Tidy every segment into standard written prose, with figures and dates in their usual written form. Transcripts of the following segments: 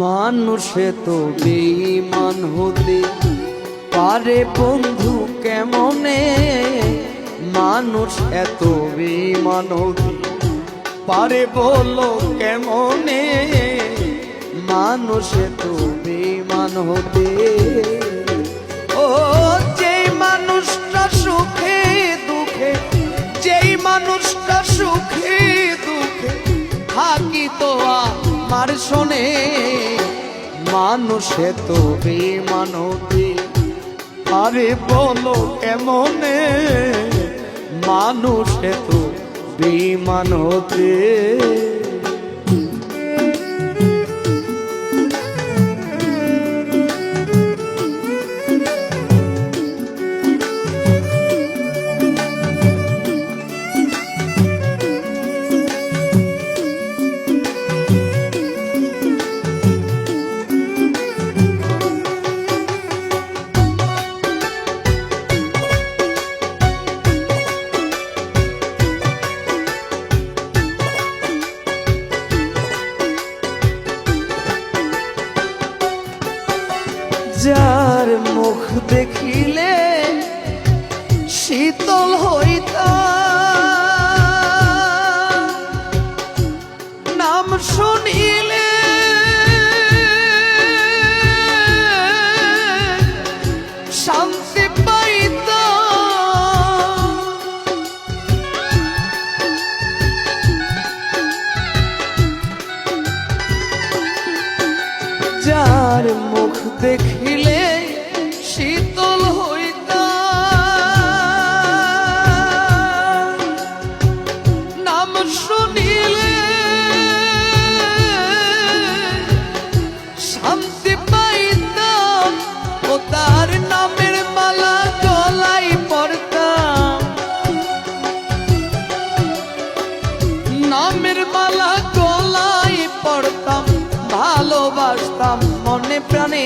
মানুষে তো বেঈমান হতে পারে বন্ধু কেমনে, মানুষ এত বেঈমান হতে পারে বলো কেমনে, মানুষ এত বেঈমান হতে। ও যেই মানুষটা সুখে দুঃখে, যেই মানুষটা সুখে দুঃখে থাকি তো আমার শোনে, মানুষ এত বেঈমান হতে পারে বলো কেমনে, মানুষ এত বেঈমান হতে। যার মুখ দেখিলে শীতল হইতাম, নাম শুনিলে শান্তি পাইতাম। যার মুখ দেখিলে শীতল হইতাম, নাম শুনিলে শান্তি পাইতাম। ও তার নামের মালা গলায় পড়তাম, নামের মালা গলায় পড়তাম, ভালোবাসতাম মনে প্রাণে।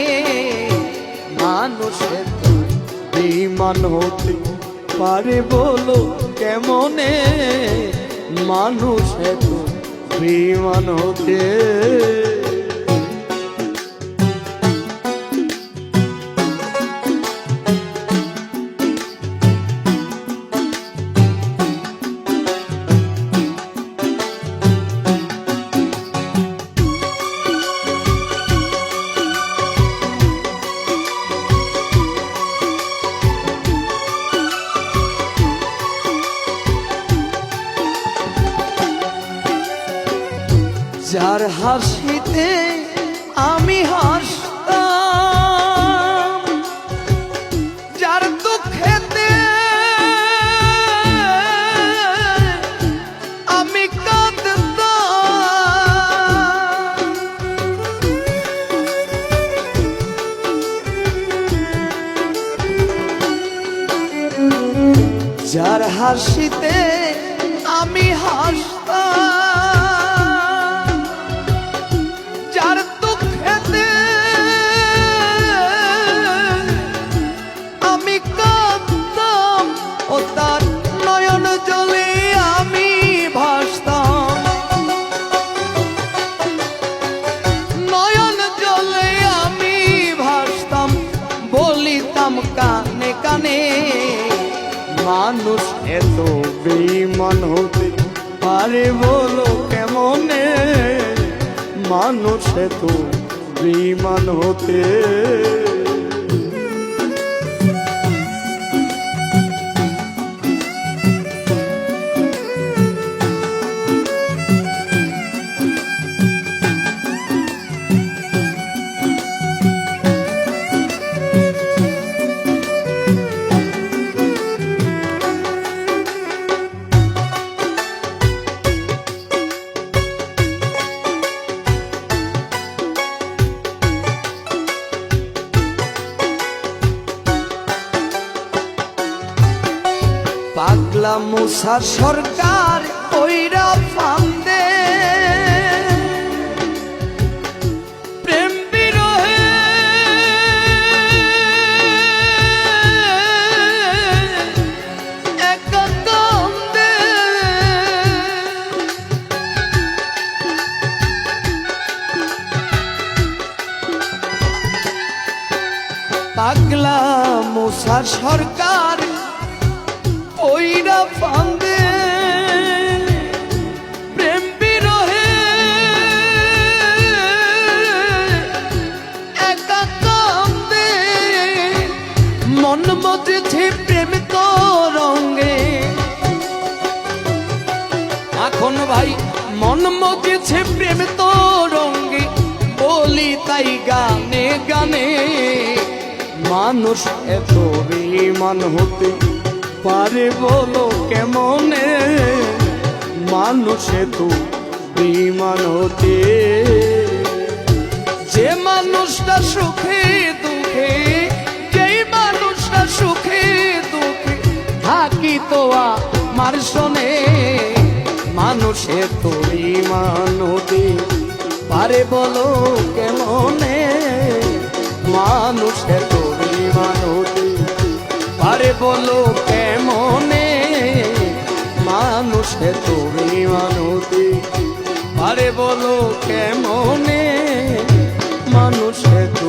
মানুষের তো বেঈমান হতে পারে বলো কেমনে, মানুষের তো বেঈমান হতে। যার হাসিতে আমি হাসতাম, যার দুঃখেতে আমি কাঁদতাম, যার হাসিতে আমি হাসতাম, কানে কানে। মানুষ এত বেঈমান হতে পারে বলো কেমনে, মানুষ এত বেঈমান হতে। পাগলা মুসা সরকার ওইরা ফান্দে, প্রেম বিরহে একা কান্দে। পাগলা মুসা সরকার পইরা ফান্দে প্রেম বিরহে একা কান্দে মন মজেছে প্রেম তরঙ্গে এখন ভাই মন মজেছে প্রেম তরঙ্গে বলি তাই গানে গানে মানুষ এত বেঈমান হতে পারে বলো কেমনে মানুষ এত বেঈমান হতে যে মানুষটা সুখে দুঃখে যেই মানুষটা সুখে দুঃখে থাকি তো আমার শোনে মানুষ এত বেঈমান হতে পারে বলো কেমনে মানুষ এত বেঈমান হতে পারে বলো কেমনে মানুষ এত বেঈমান হতে পারে বলো কেমনে মানুষ এত